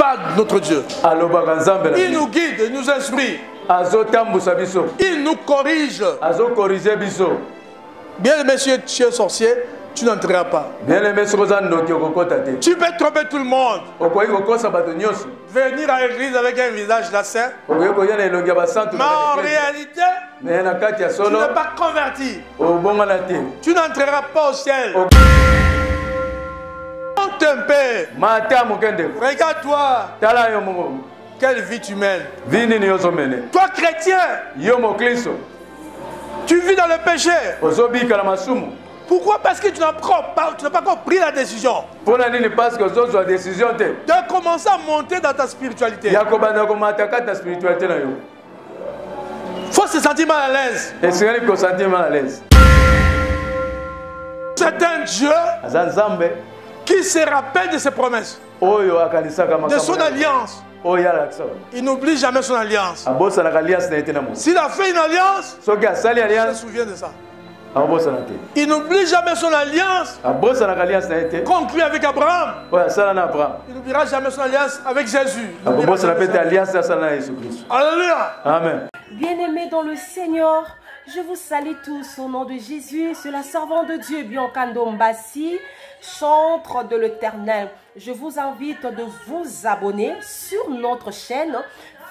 parle de notre Dieu. Il nous guide, il nous instruit. Il nous corrige. Bien aimé, monsieur sorcier, tu n'entreras pas. Tu peux tromper tout le monde. Venir à l'église avec un visage lassé. Mais en réalité, tu n'es pas converti. Tu n'entreras pas au ciel. Ton père. Regarde-toi. Quelle vie tu mènes. Toi chrétien. Tu vis dans le péché. Pourquoi? Parce que tu n'as pas encore pris la décision de commencer à monter dans ta spiritualité. Il faut se sentir mal à l'aise. C'est un Dieu qui se rappelle de ses promesses, de son alliance. Il n'oublie jamais son alliance. S'il a fait une alliance, il se souvient de ça. Il n'oublie jamais son alliance conclue avec Abraham. Il n'oubliera jamais son alliance avec Jésus. Alléluia. Amen. Bien-aimés dans le Seigneur, je vous salue tous au nom de Jésus. C'est la servante de Dieu, Biancando Mbassi, chantre de l'Éternel. Je vous invite de vous abonner sur notre chaîne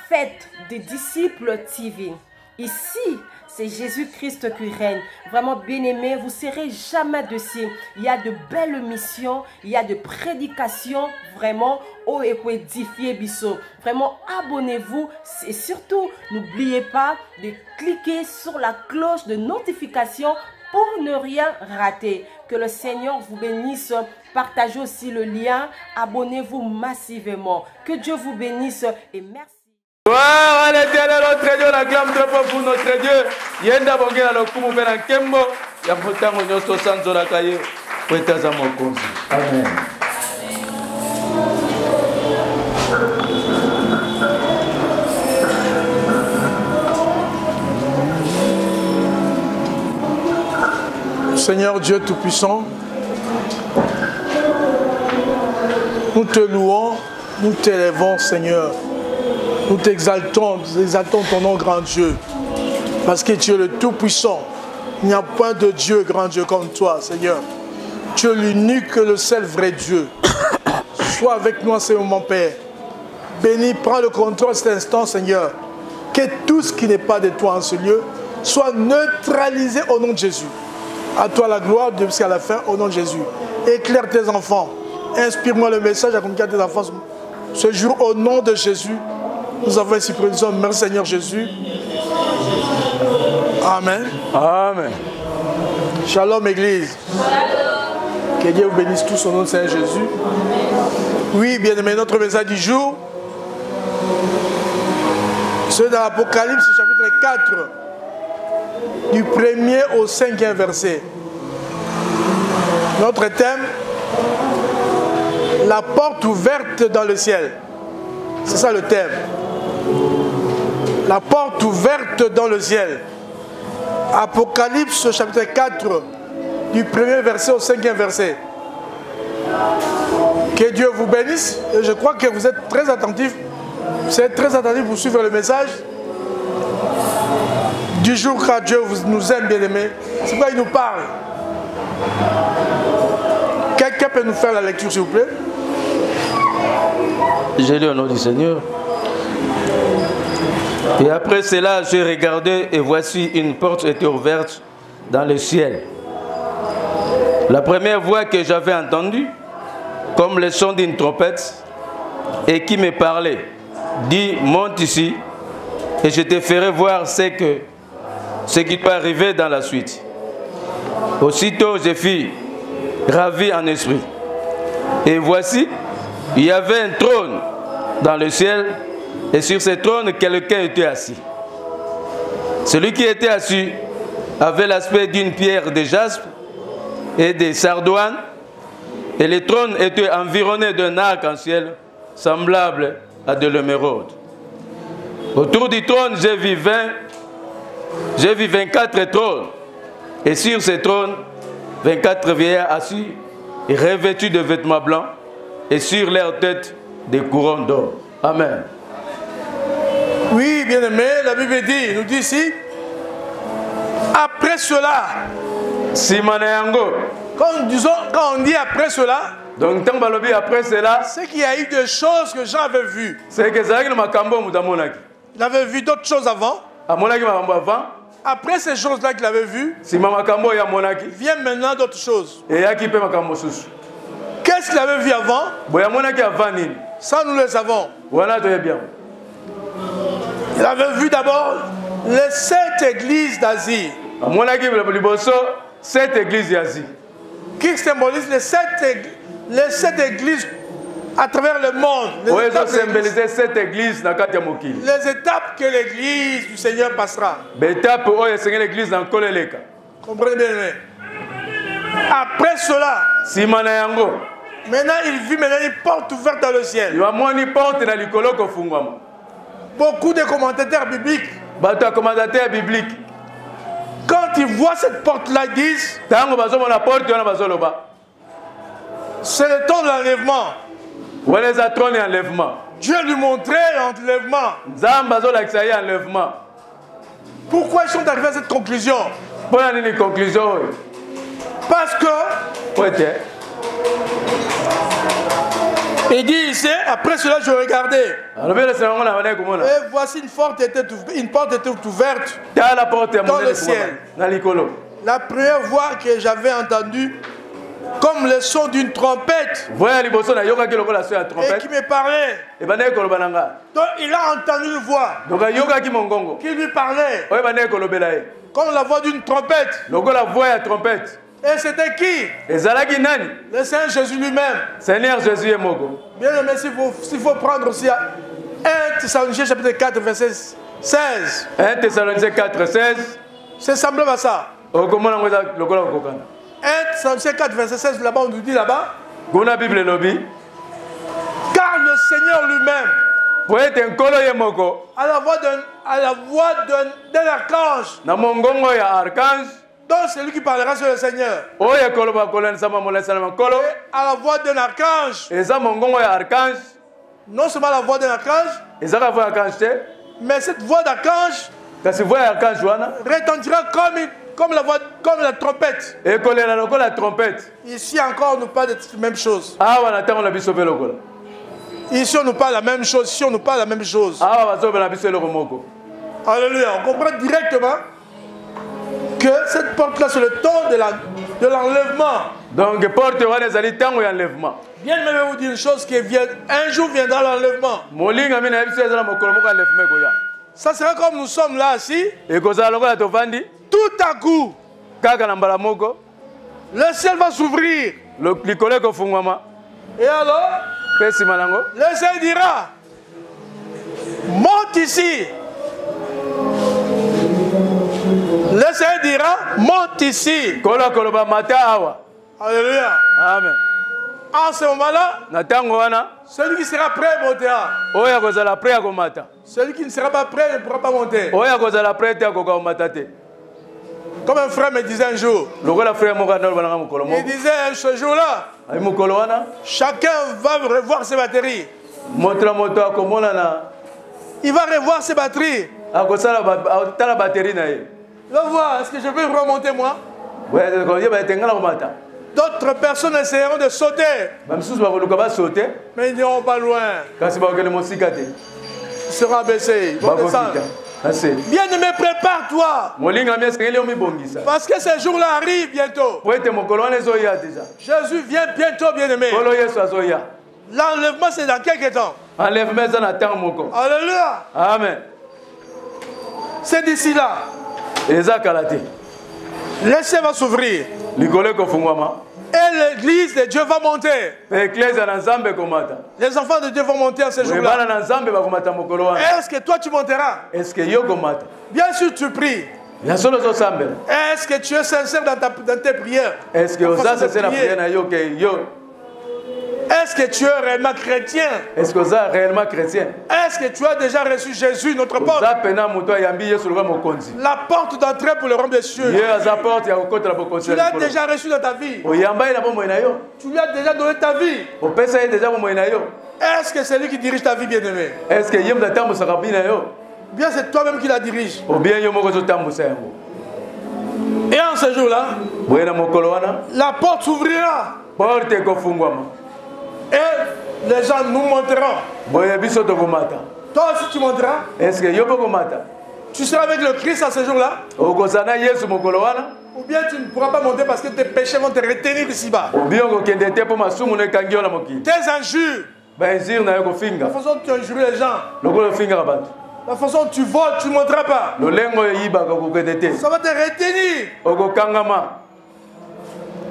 Fête des Disciples TV. Ici, c'est Jésus-Christ qui règne. Vraiment, bien-aimés, vous ne serez jamais dessus. Il y a de belles missions, il y a de prédications, vraiment, oh, et pour édifier Bissot. Vraiment, abonnez-vous et surtout, n'oubliez pas de cliquer sur la cloche de notification pour ne rien rater. Que le Seigneur vous bénisse. Partagez aussi le lien. Abonnez-vous massivement. Que Dieu vous bénisse et merci. Gloire à l'Éternel, notre Dieu, la clame très fort pour notre Dieu. Yenda bongela lokumu bena kembo ya motango nyoso sanzo la kaye kwetaza mokonzi. Amen. Seigneur Dieu Tout-Puissant, nous te louons, nous t'élèvons, Seigneur. Nous t'exaltons, nous exaltons ton nom, grand Dieu. Parce que tu es le Tout-Puissant. Il n'y a point de Dieu, grand Dieu, comme toi, Seigneur. Tu es l'unique, le seul vrai Dieu. Sois avec nous en ce moment, Père. Bénis, prends le contrôle à cet instant, Seigneur. Que tout ce qui n'est pas de toi en ce lieu soit neutralisé au nom de Jésus. À toi la gloire jusqu'à la fin, au nom de Jésus. Éclaire tes enfants. Inspire-moi le message à communiquer à tes enfants ce jour, au nom de Jésus. Nous avons ici prié. Merci Seigneur Jésus. Amen. Amen. Shalom Église. Shalom. Que Dieu vous bénisse tous au nom de Seigneur Jésus. Oui, bien aimé, notre message du jour, c'est dans l'Apocalypse chapitre 4, du 1er au 5e verset. Notre thème, la porte ouverte dans le ciel. C'est ça le thème. La porte ouverte dans le ciel. Apocalypse chapitre 4, du 1er verset au 5e verset. Que Dieu vous bénisse. Et je crois que vous êtes très attentifs. Vous êtes très attentifs pour suivre le message du jour quand Dieu nous aime, bien-aimés. C'est pourquoi il nous parle. Quelqu'un peut nous faire la lecture, s'il vous plaît? J'ai lu au nom du Seigneur. Et après cela, j'ai regardé et voici une porte était ouverte dans le ciel. La première voix que j'avais entendue, comme le son d'une trompette, et qui me parlait, dit, monte ici, et je te ferai voir ce qui peut arriver dans la suite. Aussitôt, je fus ravi en esprit. Et voici, il y avait un trône dans le ciel, et sur ce trône, quelqu'un était assis. Celui qui était assis avait l'aspect d'une pierre de jaspe et de sardoine, et le trône était environné d'un arc-en-ciel semblable à de l'émeraude. Autour du trône, j'ai vu 24 trônes, et sur ces trônes, 24 vieillards assis et revêtus de vêtements blancs, et sur leurs têtes, des couronnes d'or. Amen. Oui, bien-aimé, la Bible dit, nous dit ici, après cela, quand on dit après cela, donc après cela, c'est qu'il y a eu des choses que Jean avait vues. C'est que Il avait vu d'autres choses avant. Après ces choses-là qu'il avait vues, vient maintenant d'autres choses. Qu'est-ce qu'il avait vu avant? Ça, nous le savons. Il avait vu d'abord les 7 églises d'Asie. Cette église d'Asie. Qui symbolise les 7 églises à travers le monde. Les étapes que l'église du Seigneur passera. Comprenez bien. Après cela, maintenant il vit une porte ouverte dans le ciel. Beaucoup de commentateurs bibliques, quand ils voient cette porte-là, ils disent c'est le temps de l'enlèvement. Dieu lui montrait l'enlèvement. Pourquoi ils sont arrivés à cette conclusion? Parce que il dit ici, après cela je regardais. Et voici une porte était ouverte dans le ciel. La première voix que j'avais entendue, comme le son d'une trompette, et qui me parlait. Donc il a entendu une voix qui lui parlait comme la voix d'une trompette. Et c'était qui? Le Seigneur Jésus lui-même. Seigneur Jésus est mon bien aimé, s'il faut prendre aussi 1 Thessaloniciens chapitre 4 verset 16. 1 Thessaloniciens 4 16. C'est semblable à ça. 1 Thessaloniciens 4 verset 16, là-bas on nous dit là-bas. Car le Seigneur lui-même, à la voix d'un archange, donc c'est lui qui parlera sur le Seigneur. Et à la voix d'un archange, non seulement la voix d'un archange, mais cette voix d'archange retentira comme la trompette. Ici encore on nous parle de la même chose. Ici on nous parle la même chose. Ici on nous parle la même chose. Alléluia. On comprend directement que cette porte-là, c'est le temps de l'enlèvement. Donc, porte l'enlèvement. Bien, je vais vous dire une chose qui vient. Un jour viendra l'enlèvement. Ça sera comme nous sommes là, assis. Tout à coup, le ciel va s'ouvrir. Et alors, le Seigneur dira, monte ici. Le Seigneur dira, monte ici. Alléluia. Amen. En ce moment-là, celui qui sera prêt montera. Celui qui ne sera pas prêt ne pourra pas monter. Comme un frère me disait un jour. Il disait ce jour-là, chacun va revoir ses batteries. Il va revoir ses batteries. Je vais voir, est-ce que je peux remonter moi? D'autres personnes essaieront de sauter. Mais ils n'iront pas loin. Ils seront abaissés. Ils vont descendre. Bien-aimé, prépare-toi. Parce que ce jour-là arrive bientôt. Jésus vient bientôt, bien-aimé. L'enlèvement, c'est dans quelques temps. Alléluia. Amen. C'est d'ici là. Le ciel va s'ouvrir. Et l'église de Dieu va monter. Les enfants de Dieu vont monter à ce jour-là. Est-ce que toi tu monteras? Bien sûr tu pries. Est-ce que tu es sincère dans tes prières? Est-ce que tu es réellement chrétien? Est-ce que tu as déjà reçu Jésus, notre porte? La porte d'entrée pour le royaume des cieux. Tu l'as déjà reçu dans ta vie. Tu lui as déjà donné ta vie. Est-ce que c'est lui qui dirige ta vie, bien-aimé? Est-ce que yem datambo sakabina yo? Bien, c'est toi-même qui la dirige. Ou bien yo moko zo tambo sango? Et en ce jour-là, Boyena mokolo wana, la porte s'ouvrira. porte ko fungwama. Et les gens nous montreront. Boye biso to komata. Toi aussi, tu monteras. Est-ce que yo poko mata? Tu seras avec le Christ à ce jour-là. Okozana Yesu mokolo wana? Ou bien tu ne pourras pas monter parce que tes péchés vont te retenir ici-bas. Ou bien okende te po masumu ne kangi ona moki. Tes injures. Ba injure na yo ko La finga. façon dont tu injures les gens. Lokolo finga ka bato. La façon dont tu voles, tu ne monteras pas. Lolengo yiba ka kokende te. Ça va te retenir. Okokangama.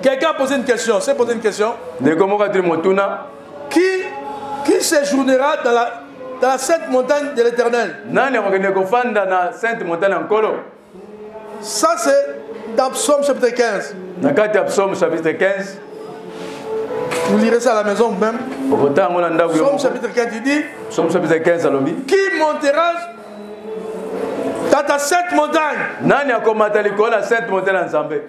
Quelqu'un a posé une question. C'est posé une question. De komoka tri motuna. Qui séjournera dans la sainte montagne de l'Éternel? Nani akokende kofanda na Sainte Montagne Nkolo? Ça, c'est dans Psaume chapitre 15. Na kati ya Psaume chapitre 15. Vous lirez ça à la maison même. Okotango na ndaku yo. Psaume chapitre 15, il dit, Psaume chapitre 15 alobi. qui montera dans ta sainte montagne? Nani akomata likolo na Sainte Montagne ya Nzambe?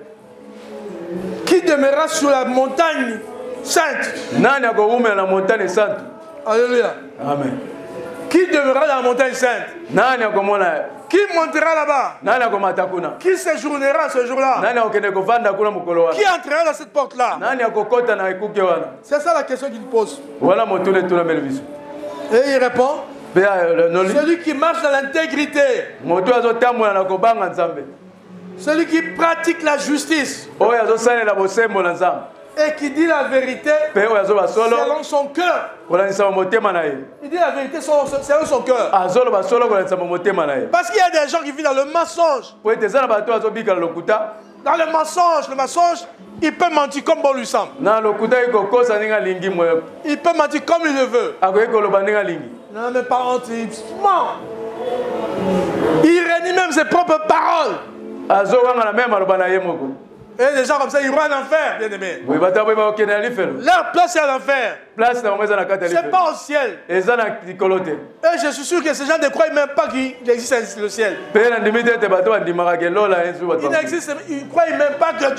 Qui demeurera sur la montagne sainte? Nani akoumela na montagne sainte? Alléluia. Amen. Qui demeurera dans la montagne sainte? Nani akomona? Qui montera là-bas? Nani akomata kuna? Qui séjournera ce jour-là? Nani akokende kovanda kuna mokolo wana? Qui entrera dans cette porte-là? Nani akokota na ekuke wana? C'est ça la question qu'il pose. Wana motune tuna mbele biso. Et il répond, Pe noli. celui qui marche dans l'intégrité, Moto azotambola na kobanga Nzambe. celui qui pratique la justice Oyo azosalela bosembo na Nzambe. et qui dit la vérité Pe oyo azoba solo selon son cœur. kolanisa motema na ye. Il dit la vérité selon son cœur. Azoloba solo kolanisa motema na ye. Parce qu'il y a des gens qui vivent dans le mensonge. Po ete zana bato azobika lokuta. Dans le mensonge, il peut mentir comme bon lui semble. Na lokuta ikokosa ninga lingi moyo. Il peut mentir comme il le veut. Akoki koloba ninga lingi. Non, mais pas honte, il ment. Il renie même ses propres paroles. Azowanga na même aloba na ye moko. Et des gens comme ça, ils vont en enfer, bien aimé. Oui, bata boy ba okende na lifelo. Leur place est à l'enfer. Place na ngomeza na kata C'est lifelo. pas au ciel. Eza na likolote. Et je suis sûr que ces gens ne croient même pas qu'il existe le ciel. Pe na ndimite te bato bandimaka ke lola enzu bato. Ils ne croient même pas que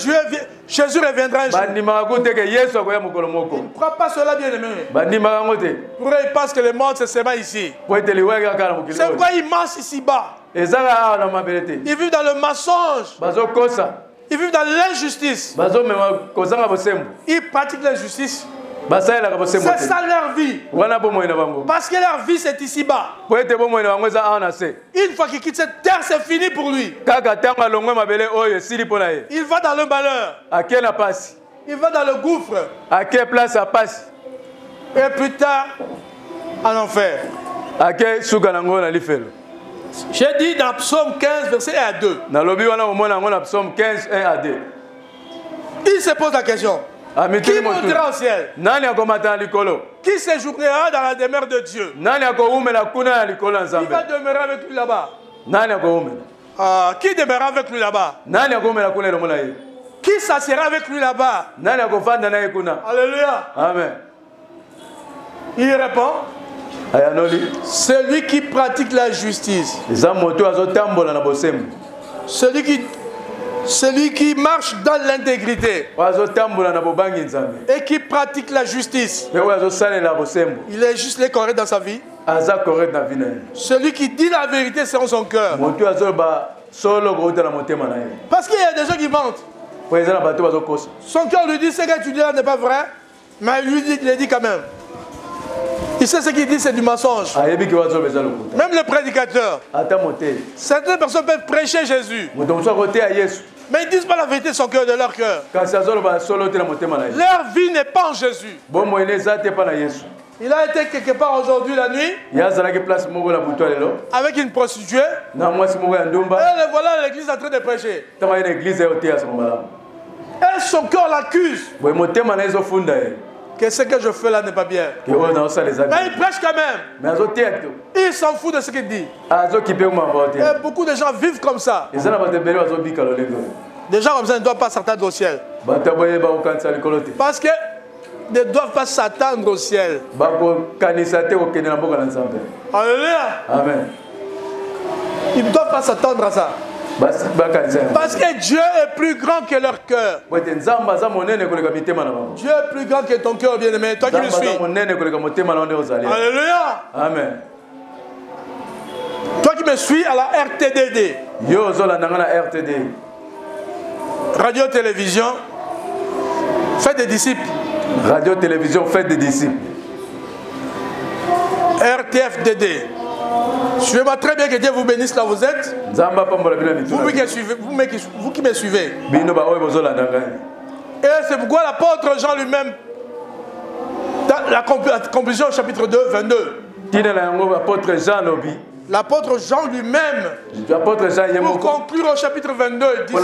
Jésus reviendra un jour. Bandimaka ko te ke Yesu akoya mokolo moko. Ils ne croient pas cela, bien aimé. Bandimaka ngo te. Pour eux, ils pensent que le monde, c'est seulement ici. Po ete liweka kala mokilo. C'est pourquoi ils mentent ici-bas. Ezaka awa na mabele te. Ils vivent dans le mensonge. Bazo kosa. Ils vivent dans l'injustice. Bazo mema kozanga bosembo. Ils pratiquent l'injustice. Basalela ka bosembo C'est te. ça leur vie. Wana bo moyena bango. Parce que leur vie, c'est ici-bas. Po ete bo moyena bango eza awa na se. Une fois qu'il quitte cette terre, c'est fini pour lui. Kaka tanga longwe mabele oyo esili pona ye. Il va dans le malheur. Ake na pasi. Il va dans le gouffre. Ake place a pasi. Et plus tard, en enfer. Ake suka nango na lifelo. J'ai dit dans Psaume 15, verset 1 à 2. Na lobi wana omona ngo na Psaume 15 1 à 2. Il se pose la question. Qui montera au ciel? Nani akomata na likolo? Qui séjournera dans la demeure de Dieu? Nani akoumela kuna na likolo Qui Nzambe? va demeurer avec lui là-bas? Nani akoumela? Qui demeurera avec lui là-bas? Nani akoumela kuna na mona ye? Qui s'assiera avec lui là-bas? Nani akofanda na ye kuna? Alléluia. Amen. Il répond, Ayanoli. celui qui pratique la justice, Eza moto azotambola na bosembo. celui qui marche dans l'intégrité Azotambola na bobangi Nzambe. et qui pratique la justice, Pe oyo azosalela bosembo. il est juste les correct dans sa vie. Aza correct na vie na ye. Celui qui dit la vérité selon son cœur. Moto azoba solo kouta na motema na ye. Parce qu'il y a des gens qui mentent. Po eza na bato bazokosa. Son cœur lui dit ce que tu dis là n'est pas vrai, mais lui il le dit quand même. Il sait ce qu'il dit, c'est du mensonge. Ayebi ki wazo beza lokuta. Même le prédicateur. Ata mote. Certaines personnes peuvent prêcher Jésus, Moto moso kote ya Yesu. mais ils ne disent pas la vérité de son cœur, de leur cœur. Kasi azoloba solo te na motema na ye. Leur vie n'est pas en Jésus. Bombo ene eza te pa na Yesu. Il a été quelque part aujourd'hui la nuit Ye azalaki place moko na butu lelo. avec une prostituée. Na mwasi moko ya ndumba. Et le voilà à l'église en train de prêcher. Tama ye na église ya ote ya songo malamu. Et son cœur l'accuse Boye motema na ezofunda ye. que ce que je fais là n'est pas bien. Ke oyo na osala eza Mais te. il prêche quand même. Mais azoteya te. Il s'en fout de ce qu'il dit. Azokipe kumamba te. Et beaucoup de gens vivent comme ça. Eza na bato ebele bazobika lolenge oyo. Des gens comme ça ne doivent pas s'attendre au ciel. Bato boyeba kokanisa likolo te. Parce qu'ils ne doivent pas s'attendre au ciel. Bakokanisa te kokende na mboka na Nzambe. Alléluia. Amen. Ils ne doivent pas s'attendre à ça. Parce que Dieu est plus grand que leur cœur. Dieu est plus grand que ton cœur, bien-aimé. Toi qui me suis. Alléluia. Amen. Toi qui me suis à la RTDD. Radio-télévision. Faites des disciples. Radio-télévision, faites des disciples. RTFDD. Suivez-moi très bien, que Dieu vous bénisse là où vous êtes. Vous qui me suivez. Et c'est pourquoi l'apôtre Jean lui-même, dans la conclusion au chapitre 2, 22. L'apôtre Jean lui-même, pour conclure au chapitre 22, il dit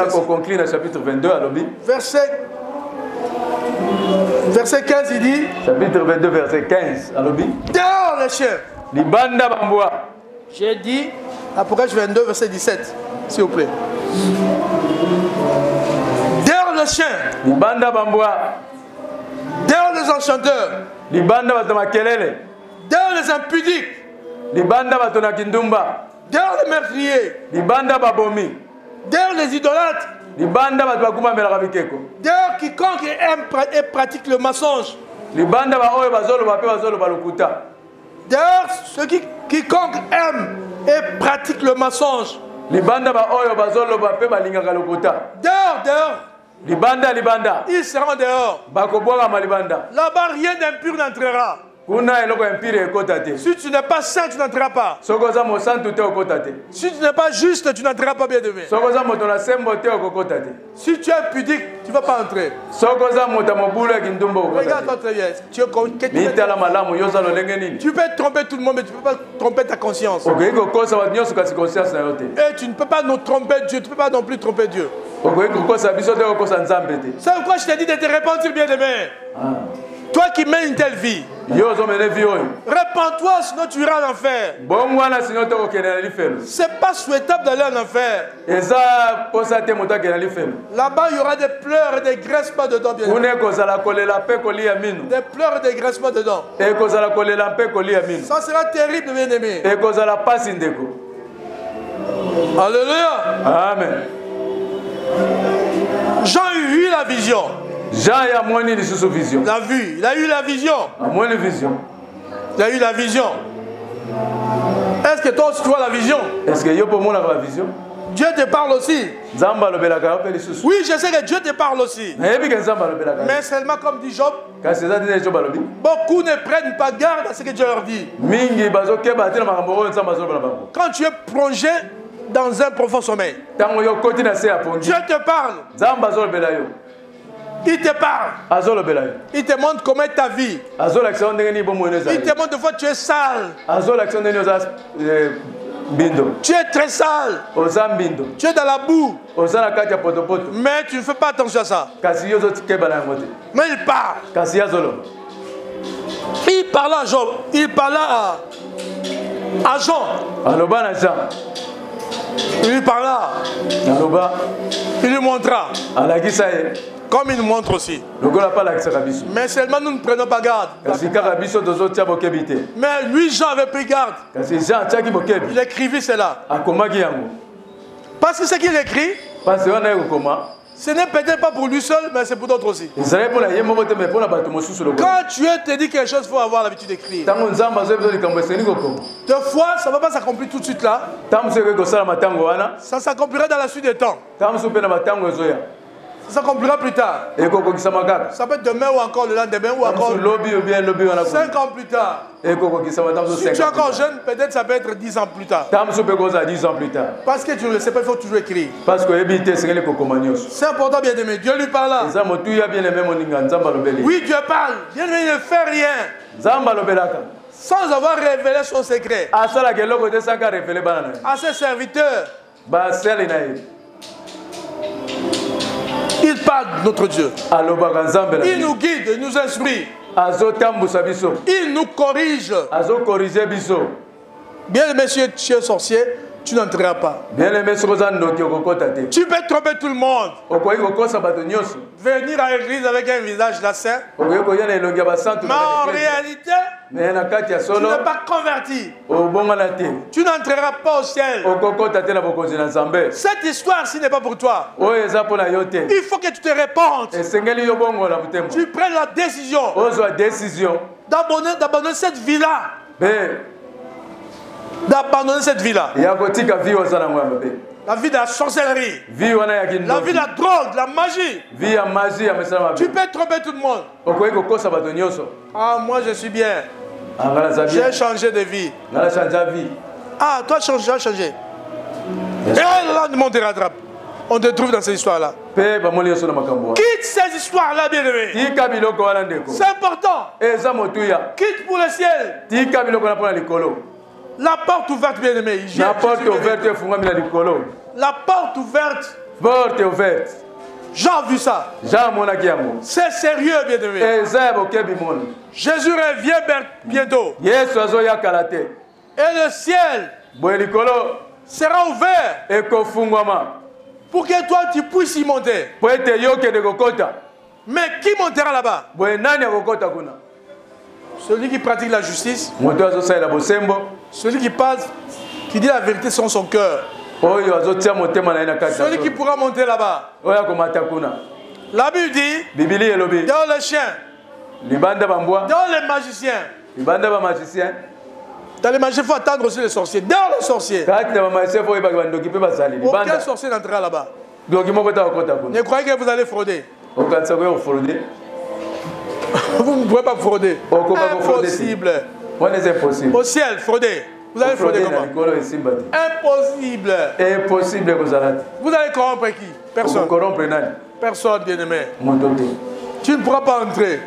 verset 15, il dit, chapitre 22, verset 15, dehors les chiens. J'ai dit, Apocalypse 22, verset 17, s'il vous plaît. Dehors les chiens. Dehors les enchanteurs. Dehors les impudiques. Dehors les meurtriers. Dehors les idolâtres. Dehors quiconque aime et pratique le mensonge. Dehors ceux quiconque aime et pratique le mensonge. Dehors. Ils seront dehors. Là-bas, rien d'impur n'entrera. Si tu n'es pas saint, tu n'entreras pas. Si tu n'es pas juste, tu n'entreras pas, bien aimé. Si tu es pudique, tu ne vas pas entrer. Regarde-toi très bien. Tu peux tromper tout le monde, mais tu ne peux pas tromper ta conscience. Et tu ne peux pas nous tromper Dieu, tu ne peux pas non plus tromper Dieu. C'est pourquoi je t'ai dit de te repentir, bien aimé. Toi qui mènes une telle vie, répands-toi, sinon tu iras en enfer. C'est pas souhaitable d'aller en enfer. Là-bas, il y aura des pleurs et des graissements dedans, bien aimé. Des pleurs et des graissements dedans. Ça sera terrible, bien aimé. Alléluia. Amen. Jean a eu la vision. Jean a moini de sous vision. La vue, il a eu la vision. Il a eu la vision. Est-ce que toi aussi tu vois la vision? Est-ce que yo pour moi la vision? Dieu te parle aussi. Oui, je sais que Dieu te parle aussi. Mais seulement comme dit Job, beaucoup ne prennent pas garde à ce que Dieu leur dit. Quand tu es plongé dans un profond sommeil, Dieu te parle. Il te parle. Il te montre comment est ta vie. Il te montre de fois tu es sale. Tu es très sale. Tu es dans la boue. Mais tu ne fais pas attention à ça. Mais il parle. Il parle à Job. Il parle à Jean. Il lui parla. Il lui montra. Comme il nous montre aussi. Mais seulement nous ne prenons pas garde. Mais lui, Jean avait pris garde. Il écrivit cela. Parce que ce qu'il écrit, ce n'est peut-être pas pour lui seul, mais c'est pour d'autres aussi. Quand Dieu te dit quelque chose, il faut avoir l'habitude d'écrire. Deux fois, ça ne va pas s'accomplir tout de suite là. Ça s'accomplira dans la suite des temps. Ça s'accomplira plus tard. Ça peut être demain ou encore le lendemain ou encore 5 ans plus tard. Si tu es encore jeune, peut-être ça peut être 10 ans plus tard. Parce que tu ne le sais pas, il faut toujours écrire. C'est important, bien aimé. Dieu lui parle là. Oui, Dieu parle. Bien aimé, il ne fait rien sans avoir révélé son secret à ses serviteurs. Il parle de notre Dieu. Il nous guide, il nous instruit. Il nous corrige. Azo corrige biso. Bien, messieurs, chers sorciers, tu n'entreras pas. Bien-aimé, Tu peux tromper tout le monde. Venir à l'église avec un visage d'assain. Mais en réalité, tu n'es pas converti. Tu n'entreras pas au ciel. Cette histoire-ci n'est pas pour toi. Il faut que tu te répandes. Tu prennes la décision d'abandonner cette vie-là. D'abandonner cette vie-là. La vie de la sorcellerie. La vie de la drogue, de la magie. Tu peux tromper tout le monde. Ah, moi je suis bien. J'ai changé de vie. Ah, toi tu as changé. Et là, le monde te rattrape. On te trouve dans cette histoire-là. Quitte ces histoires-là, bien-aimé. C'est important. Quitte pour le ciel. La porte ouverte, bien-aimé. La porte ouverte. La porte ouverte. Porte ouverte. J'ai vu ça. C'est sérieux, bien-aimé. Jésus revient bientôt. Et le ciel sera ouvert pour que toi tu puisses y monter. Mais qui montera là-bas? Celui qui pratique la justice. Celui qui passe, qui dit la vérité selon son cœur. Celui qui pourra monter là-bas. La Bible dit dans les chiens, dans les magiciens. Dans les magiciens, il faut attendre aussi les sorciers. Dans les sorciers, aucun sorcier n'entrera là-bas. Ne croyez que vous allez frauder. Vous ne pouvez pas frauder. Impossible. Au ciel, frauder. Vous allez frauder comment? Impossible. Impossible. Vous allez corrompre qui? Personne. Personne, bien-aimé. Tu ne pourras pas entrer.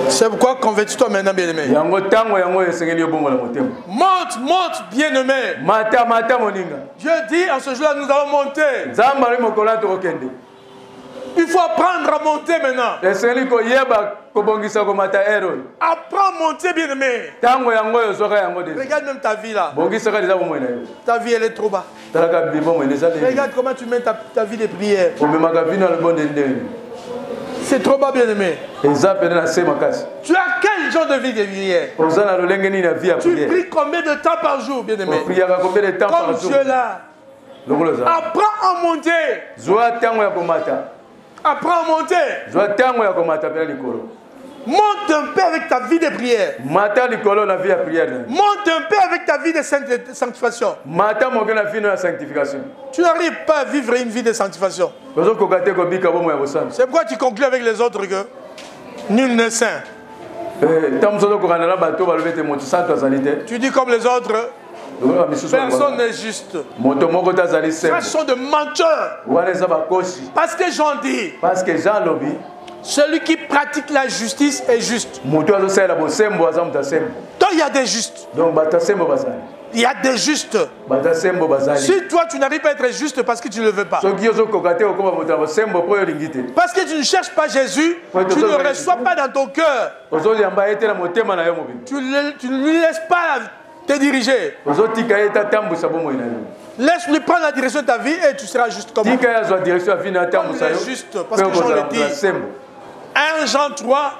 C'est pourquoi convertis-toi maintenant, bien-aimé. Monte, bien-aimé. Dieu dit, en ce jour-là, nous allons monter. Il faut apprendre à monter maintenant. Apprends à monter, bien-aimé. Regarde même ta vie là. Ta vie, elle est trop bas. Regarde comment tu mets ta vie de prière. C'est trop bas, bien-aimé. Tu as quel genre de vie de prière? Tu pries combien de temps par jour, bien-aimé? Comme Dieu là. Apprends à monter. Apprends à monter. Monte un peu avec ta vie de prière. Monte un peu avec ta vie de sanctification. Tu n'arrives pas à vivre une vie de sanctification. C'est pourquoi tu conclus avec les autres que nul n'est saint. Tu dis comme les autres. Personne n'est juste. Ce sont des menteurs. Parce que Jean dit, celui qui pratique la justice est juste. Donc il y a des justes. Il y a des justes. Si toi tu n'arrives pas à être juste parce que tu ne le veux pas, parce que tu ne cherches pas Jésus, tu ne le reçois pas dans ton cœur, tu ne lui laisses pas te diriger. Laisse-lui prendre la direction de ta vie et tu seras juste comme lui. Comme il est juste, parce que Jean le dit. 1 Jean 3,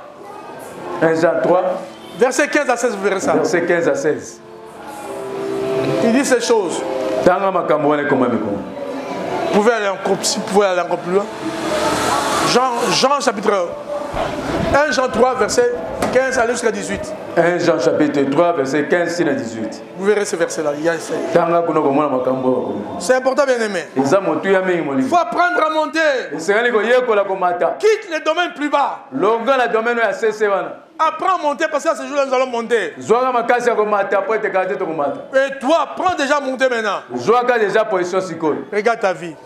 verset 15 à 16, vous verrez ça. Verset 15 à 16. Il dit ces choses. Vous pouvez aller encore plus loin. Jean chapitre 1 Jean 3, verset 15 à jusqu'à 18. 1 Jean chapitre 3, verset 15 à 18. Vous verrez ce verset-là. C'est important, bien-aimé. Il faut apprendre à monter. Quitte les domaines plus bas. Apprends à monter parce qu'à ce jour-là, nous allons monter. Et toi, prends déjà à monter maintenant. Regarde ta vie.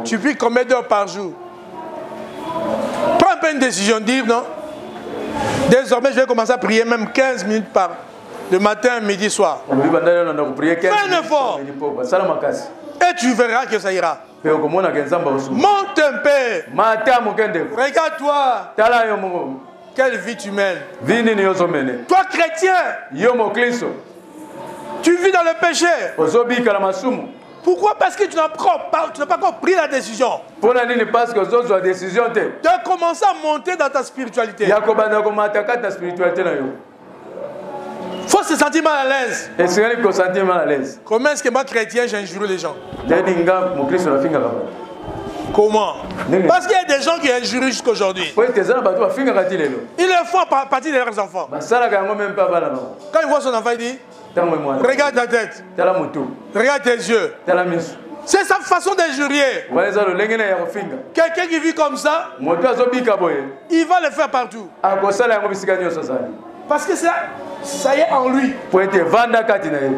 Tu pries combien d'heures par jour? Prends un peu une décision, dis non. Désormais, je vais commencer à prier même 15 minutes par le matin, midi, soir. Fais un effort. Et tu verras que ça ira. Monte un peu. Regarde-toi. Quelle vie tu mènes? Vini ni ozomene. Toi, chrétien, Yo mo Kristo. tu vis dans le péché. Ozobika la masumu. Pourquoi? Parce que tu n'as pas encore pris la décision Pona nini parce que ozo a décision te. de commencer à monter dans ta spiritualité. Ya kobanda ko mataka ta spiritualité na yo. Faut se sentir mal à l'aise. Et c'est que sentir mal à l'aise. Comment est-ce que moi, chrétien, j'injure les gens? Deninga mo Kristo na finga kaba. Comment? Parce qu'il y a des gens qui injurent jusqu'à aujourd'hui. Oui, tes enfants bato finga katilelo. Ils le font à partir de leurs enfants. Basala ka même pas bala no. Quand il voit son enfant, il dit, regarde ta tête, Tala mutu. regarde tes yeux. Tala misu. C'est sa façon d'injurier. Waliza lo lengene ya kofinga. Quelqu'un qui vit comme ça, Moto azobika boye. il va le faire partout. Akosala yango bisika nyoso sali. Parce que ça y est en lui. Po ete vanda kati na ye.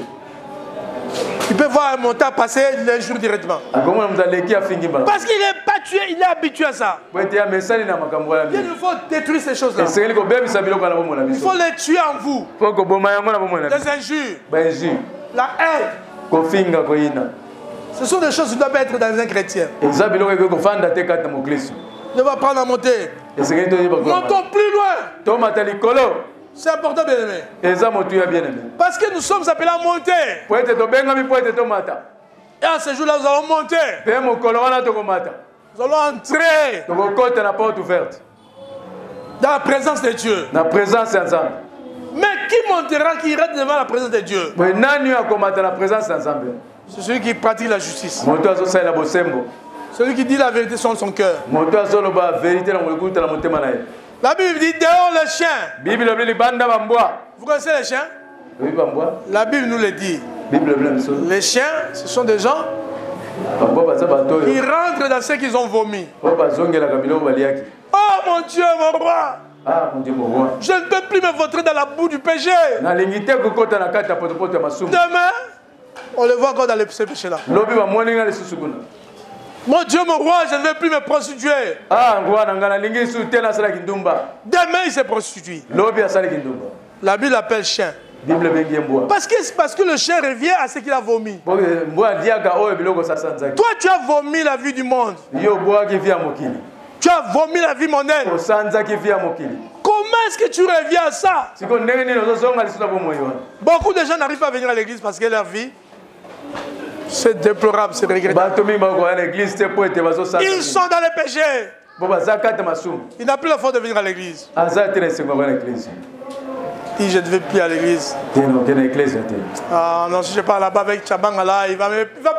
Il peut voir un montant passer, il l'injure directement. Akomona mzaleki afingi bala. Parce qu'il n'est pas tué, il est habitué à ça. Po ete ya mesali na makambo ya Il mi. faut détruire ces choses-là. Esengeli ko bebisa biloko na bomona Il biso. faut les tuer en vous. Po ko boma yango na bomona biso. Les injures, Benji. la haine. Ko finga ko ina. Ce sont des choses qui doivent être dans un chrétien. Eza biloko ko fanda te kati mo Kristo. Ne va pas en monter. Esengeli to yeba ko. Montons plus loin. To matali kolo. C'est important, bien aimé. Eza motu ya bien aimé. Parce que nous sommes appelés à monter. Po ete to benga mi po ete to mata. Et à ce jour-là, nous allons monter. Pe mo kolo wana to ko mata. Nous allons entrer To ko kota na porte ouverte. dans la présence de Dieu. Na présence ya Nzambe. Mais qui montera, qui ira devant la présence de Dieu? Po nani ya komata na présence ya Nzambe. C'est celui qui pratique la justice. Moto azosala bosembo. Celui qui dit la vérité sur son cœur. Moto azoloba vérité na ngolukuta na motema na ye. La Bible dit dehors les chiens. Bible bli banda bambwa. Vous connaissez les chiens? Oui bambwa. La Bible nous le dit. Bible bli miso. Les chiens, ce sont des gens Bambwa baza bato qui yo. rentrent dans ce qu'ils ont vomi. Po bazongela ka biloko baliaki. Oh mon Dieu, mon roi, Ah mon Dieu mon roi. je ne peux plus me vautrer dans la boue du péché. Na lingite ko kota na kata potopoto ya masumu. Demain, on le voit encore dans ces péchés-là. Lobi ba moninga le susukuna. Mon Dieu, mon roi, je ne vais plus me prostituer. Ah ngwa na ngana lingi su tena sala kindumba. Demain, il s'est prostitué. Lobi asala kindumba. La Bible l'appelle chien. Bible bengi mbwa. Parce que le chien revient à ce qu'il a vomi. Po mbwa diaka oyo biloko sasanzaki. Toi, tu as vomi la vie du monde. Yo bwa ki via mokili. Tu as vomi la vie mondaine. Ko sanzaki via mokili. Comment est-ce que tu reviens à ça? Siko ndenge nini ozozonga lisusu na bomoi wana. Beaucoup de gens n'arrivent pas à venir à l'église parce que leur vie, c'est déplorable, c'est regrettable. Bato mingi bako à l'église te po ete bazosala. Ils sont dans les péchés. Bo baza kata masumu. Il n'a plus la force de venir à l'église. Aza te na esengo na église. Il dit, je ne vais plus à l'église. Teno ke na église te. Ah non, si je parle là-bas avec Tchabanga là, il va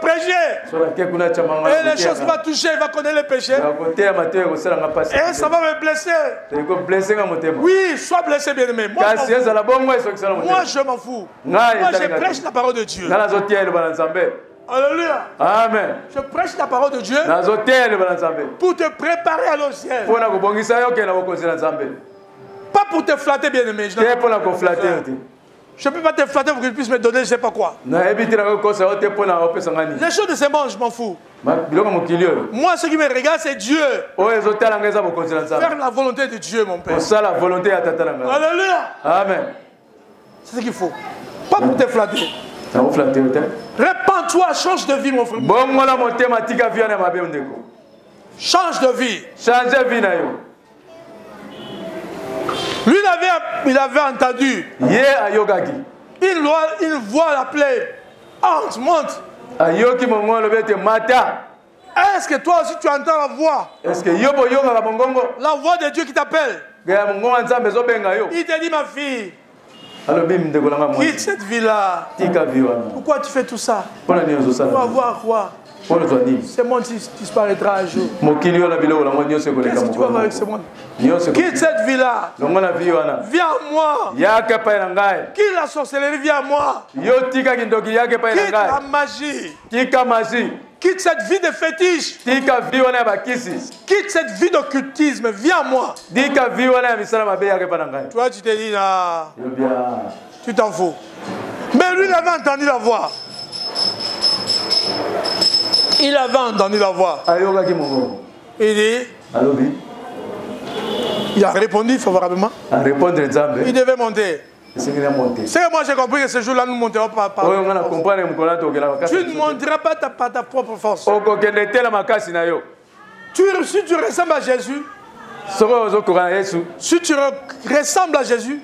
prêcher. So la ke kuna chamanga. Et les choses qu'il va toucher, il va connaître les péchés. Ba kote ya mateo ko sala nga pasi. Et ça va me blesser. Te ko blessé nga motema. Oui, sois blessé, bien-aimé. Moi, Kasi eza la bongo eso kisala motema. moi, je m'en fous. Nga Moi, etali je nga. prêche la parole de Dieu. Nga zotia le bana Nzambe. Alléluia. Amen. Je prêche la parole de Dieu Na zotia le bana Nzambe. pour te préparer à le ciel. Pona ko bongisa yo ke na ko na Nzambe. Pas pour te flatter, bien-aimé. Te pona ko flatter te. Je ne peux pas te flatter pour que tu puisses me donner je ne sais pas quoi. Na ebiti na ko sa te pona opesa ngani. Les choses de ce monde, je m'en fous. Biloko mokili yo. Moi, ce qui me regarde, c'est Dieu. Oyo ezotala nga eza bokonzi na Nzambe. Faire la volonté de Dieu, mon Père. Osala volonté ya tata na nga. Alléluia. Amen. C'est ce qu'il faut. Pas pour te flatter. Na ko flatter te. Répands-toi, change de vie, mon frère. Bongo la motema tika via na mabe ndeko. Change de vie. Changer vie na yo. Lui, il avait entendu. Ye ayogaki. Il voit la plaie. Entre, monte. Ayoki mongo lo bete mata. Est-ce que toi aussi tu entends la voix? Est-ce que yobo yoga ka mongongo? La voix de Dieu qui t'appelle. Ga mongo Nzambe zo benga yo. Il te dit, ma fille, Alo bim ndeko langa mo. quitte cette vie-là. Tika vie wana. Pourquoi tu fais tout ça? Pona ni zo Tu vas sala. voir quoi? Pona zo ni. Ce monde disparaîtra un jour. Mokili yo la biloko la ngonyo se ko leka Qu'est-ce que tu vas mongongo. voir avec ce monde? Nyose ko. Quitte cette vie-là. Longo na vie wana. Viens à moi. Yake pa na ngai. Quitte la sorcellerie, viens à moi. Yo tika kindoki yake pa na Quitte la ngai. magie. Tika magie. Quitte cette vie de fétiche. Tika vie wana ya bakisi. Quitte cette vie d'occultisme. Viens à moi. Tika vie wana ya misala mabe yake pa na ngai. Toi, tu te dis, là, Yo bia. tu t'en fous. Mais lui, il avait entendu la voix. Il avait entendu la voix. Ayogaki mongongo. Il dit, Alobi. il a répondu favorablement. À répondre Nzambe. Il devait monter. C'est qu'il a monté. C'est que moi j'ai compris que ce jour-là, nous ne monterons pas. Oyo ngana comprendre mukona to kela makasi. Tu ne monteras pas par ta propre force. Oko kende tela makasi na yo. Si tu ressembles à Jésus, Si tu ressembles à Jésus,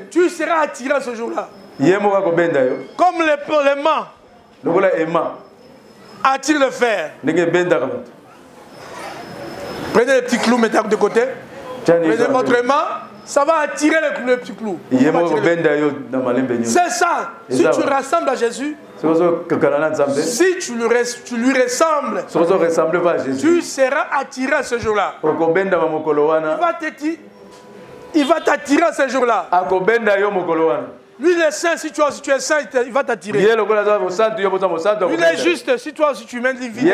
tu seras attiré ce jour-là. Comme l'aimant attire le fer. Prenez les petits clous, mettez de côté. Prenez votre aimant, ça va attirer le petit clou. C'est ça. Si tu ressembles à Jésus, si tu lui ressembles, tu seras attiré à ce jour-là. Il va t'attirer à ce jour-là. Lui, il est saint, si tu es saint, il va t'attirer. Lui, il est juste, si toi aussi tu mènes une vie,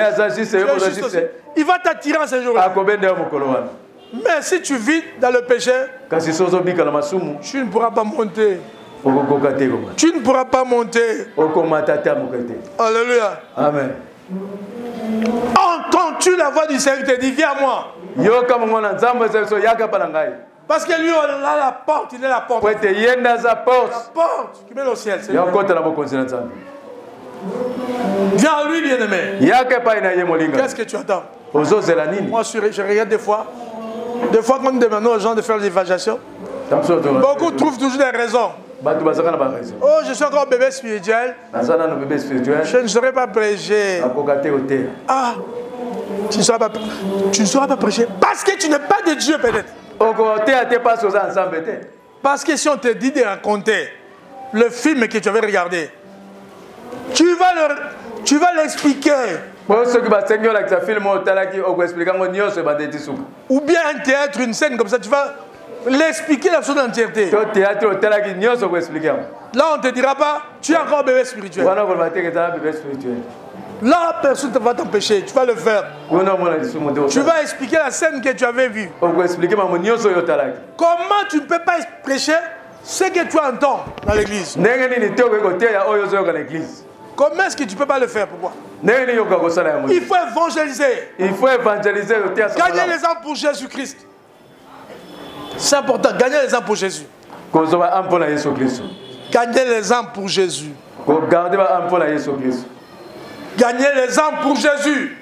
il va t'attirer à ce jour-là. Mais si tu vis dans le péché, tu ne pourras pas monter. Tu ne pourras pas monter. Alléluia. Amen. Entends-tu la voix du Seigneur qui te dit, viens à moi? Parce que lui, on a la porte, il est la porte. La porte qui mène au ciel. Viens à lui, bien-aimé. Qu'est-ce que tu attends? Moi, je regarde des fois quand nous demandons aux gens de faire l'évangélisation, beaucoup trouvent toujours des raisons. Oh, je suis encore bébé spirituel. Je ne saurais pas prêcher. Ah, tu ne sauras pas prêcher. Parce que tu n'es pas de Dieu, peut-être. Parce que si on te dit de raconter le film que tu avais regardé, tu vas l'expliquer. Ou bien un théâtre, une scène comme ça, tu vas l'expliquer dans son entièreté. Là, on ne te dira pas, tu es encore bébé spirituel. Là, personne ne va t'empêcher, tu vas le faire. Tu vas expliquer la scène que tu avais vue. Comment tu ne peux pas prêcher ce que tu entends dans l'église? Comment est-ce que tu ne peux pas le faire? Pourquoi? Il faut évangéliser. Gagner les âmes pour Jésus-Christ. C'est important, gagner les âmes pour Jésus. Gagner les âmes pour Jésus. Gagner les âmes pour Jésus.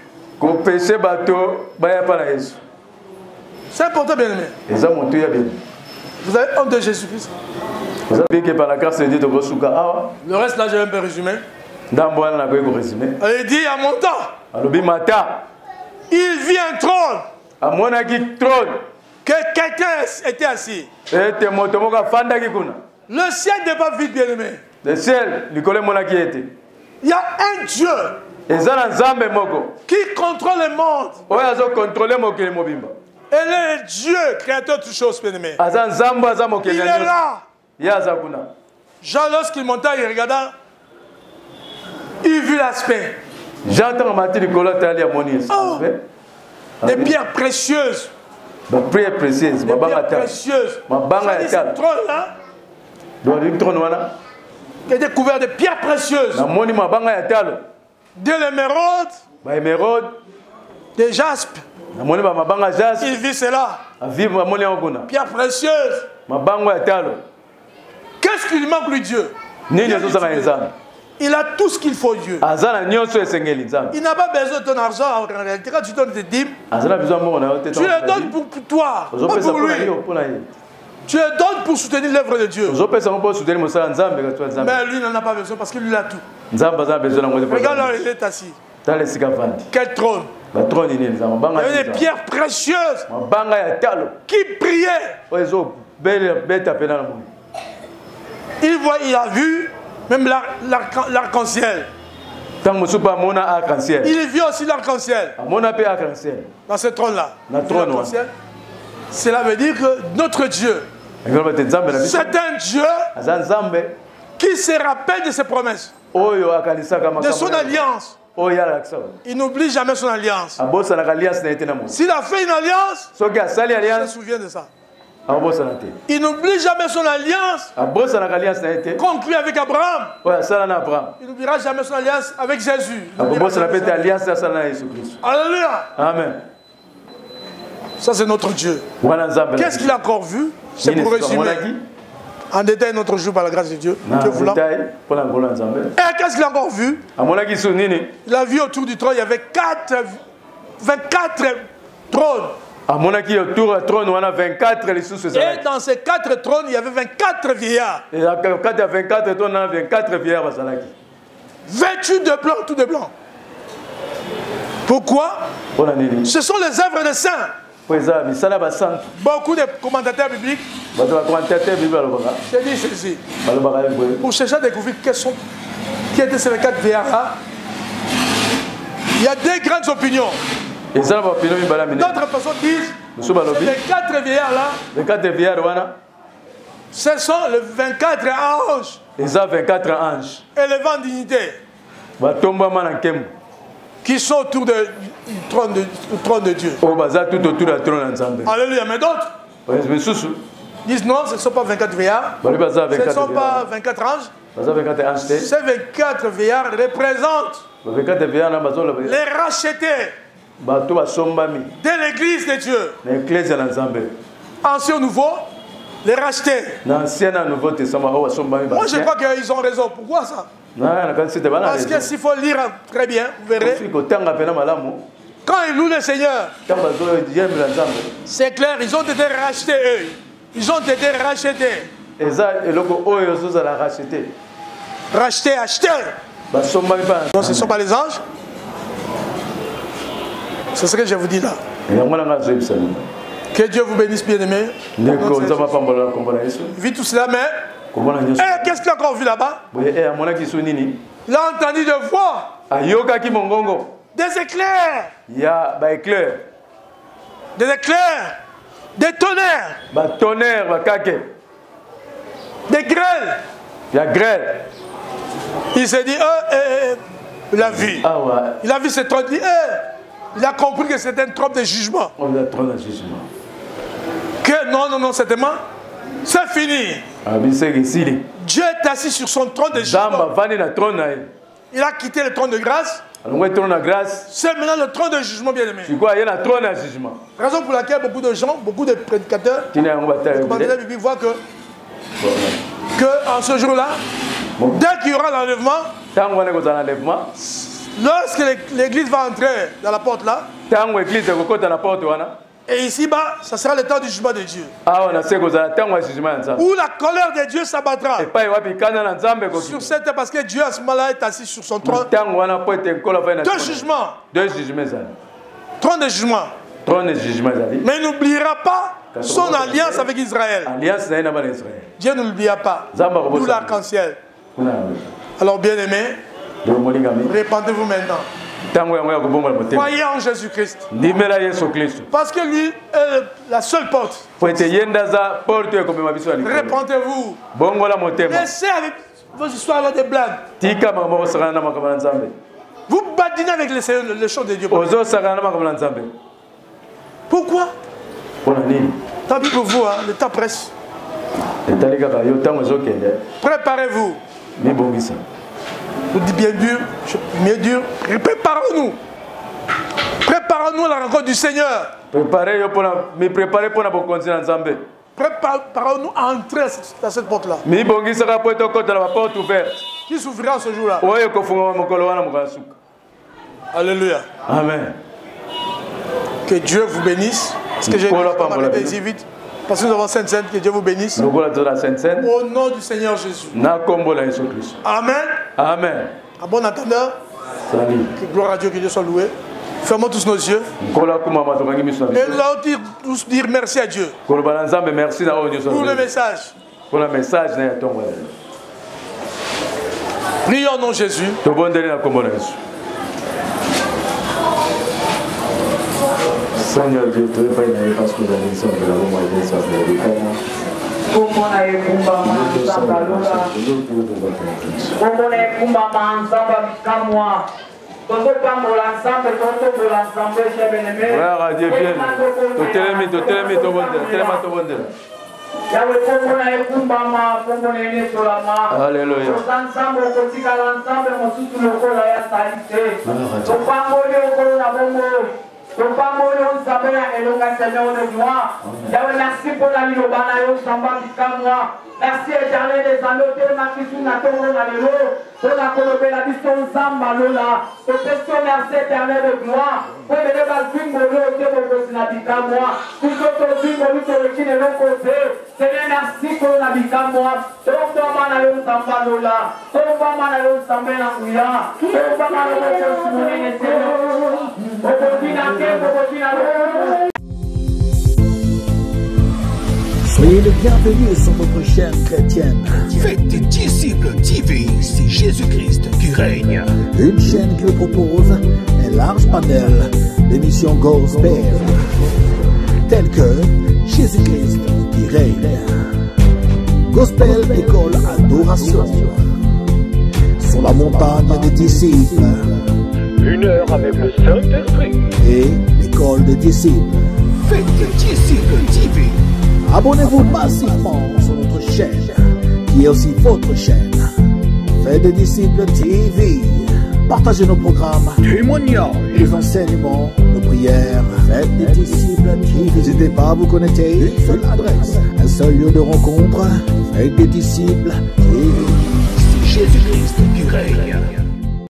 C'est important, bien aimé. Vous avez honte de Jésus-Christ? Le reste là, je vais un peu résumer. Il dit à mon temps, il vit un trône. Que quelqu'un était assis. Le ciel n'est pas vide, bien aimé. Il y a un Dieu qui contrôle le monde. Et le Dieu, créateur de toutes choses, bien aimé. Il est là. Jean, lorsqu'il monta, il regarda, il vit l'aspect. Oh, des pierres précieuses. Des pierres précieuses. Ce trône-là, il est découvert de pierres précieuses. De l'émeraude, de jaspe. Il vit cela. Pierres précieuses. Qu'est-ce qui lui manque, lui, Dieu? Il a tout ce qu'il faut, Dieu. Il n'a pas besoin de ton argent en réalité. Quand tu donnes tes dîmes, tu le donnes pour toi, pas pour lui. Tu le donnes pour soutenir l'œuvre de Dieu. Mais lui n'en a pas besoin parce qu'il lui a tout. Regarde là, il est assis. Quel trône? Il y avait des pierres précieuses qui priaient. Il a vu même l'arc-en-ciel. Il vit aussi l'arc-en-ciel. Dans ce trône-là. Cela veut dire que notre Dieu, c'est un Dieu qui se rappelle de ses promesses, de son alliance. Il n'oublie jamais son alliance. S'il a fait une alliance, il se souvient de ça. Il n'oublie jamais son alliance conclue avec Abraham. Il n'oubliera jamais son alliance avec Jésus. Alléluia. Amen. Ça, c'est notre Dieu. Qu'est-ce qu'il a encore vu? C'est pour résumer en détail notre jour par la grâce de Dieu. Et qu'est-ce qu'il a encore vu? Il a vu autour du trône, il y avait 24 trônes. Et dans ces 4 trônes, il y avait 24 vieillards. Et à 24 trônes, 24 vieillards. Vêtus de blanc, tout de blanc. Pourquoi? Ce sont les œuvres des saints. Beaucoup de commentateurs bibliques se disent ceci. Pour chercher à découvrir qui étaient ces 24 vieillards-là, il y a 2 grandes opinions. D'autres personnes disent ces 24 vieillards-là, ce sont les 24 anges. Élevés en dignité. Qui sont autour du trône de Dieu. Alléluia. Mais d'autres disent non, ce ne sont pas 24 vieillards. Ce ne sont pas 24 anges. Ces 24 vieillards représentent les rachetés de l'église de Dieu. Ancien ou nouveau, les rachetés. Moi je crois qu'ils ont raison. Pourquoi ça? Parce que s'il faut lire très bien, vous verrez. Quand ils louent le Seigneur, c'est clair, ils ont été rachetés eux. Ils ont été rachetés. Rachetés, achetés. Donc ce ne sont pas les anges. C'est ce que je vous dis là. Que Dieu vous bénisse, bien-aimés. Vite tout cela, mais qu'est-ce qu'il a encore vu là-bas? Il a entendu des voix. Des éclairs. Des éclairs. Des tonnerres. Des grêles. Il s'est dit, il a vu. Il a vu cette trompe. Il a compris que c'était une trompe de jugement. Que non, certainement, c'est fini. Dieu est assis sur son trône de jugement. Il a quitté le trône de grâce. C'est maintenant le trône de jugement, bien aimé. Raison pour laquelle beaucoup de gens, beaucoup de prédicateurs, voient que en ce jour-là, dès qu'il y aura l'enlèvement, lorsque l'église va entrer dans la porte là, et ici-bas, ça sera le temps du jugement de Dieu. Où la colère de Dieu s'abattra sur cette terre, parce que Dieu à ce moment-là est assis sur son trône. Deux jugements. Trône de jugement. Mais il n'oubliera pas son alliance avec Israël. Dieu ne l'oubliera pas. Nous l'arc-en-ciel. Alors bien aimés, répandez-vous maintenant. Croyez en Jésus-Christ. Parce que lui est la seule porte. Répandez-vous. Laissez avec vos histoires des blagues. Vous badinez avec les choses de Dieu. Pourquoi? Tant pis pour vous, le temps presse. Préparez-vous. Vous dites bien dur, mieux dur. Préparons-nous. Préparons-nous à la rencontre du Seigneur. Préparons-nous à entrer dans cette porte-là. Qui s'ouvrira ce jour-là? Alléluia. Amen. Que Dieu vous bénisse. Parce que j'ai dit vite. Parce que nous avons Sainte-Sainte, que Dieu vous bénisse. Au nom du Seigneur Jésus. Amen. Amen. À bon entendeur. Que gloire à Dieu, que Dieu soit loué. Fermons tous nos yeux. Et nous allons tous dire merci à Dieu. Pour le message. Prions au nom de Jésus. Seigneur Dieu, tu es pas une parce que la mission de la Rome est sa Merci pour la merci éternel des anneaux, merci pour la collaboration Zamba Lola. Merci éternel de gloire. Pour les Seigneur, merci pour la vie à moi. Soyez le bienvenu sur votre chaîne chrétienne. Faites des disciples TV, c'est Jésus-Christ qui règne. Une chaîne qui vous propose un large panel d'émissions gospel, telles que Jésus-Christ qui règne, Gospel École Adoration, Sur la montagne des disciples, Une heure avec le Saint-Esprit et l'École des disciples. Faites des disciples TV. Abonnez-vous massivement sur notre chaîne, qui est aussi votre chaîne. Faites des disciples TV. Partagez nos programmes, Témoignages. les enseignements, nos prières. Faites des disciples TV. N'hésitez pas à vous connecter. Une seule adresse, un seul lieu de rencontre. Faites des disciples TV. C'est Jésus-Christ qui règne.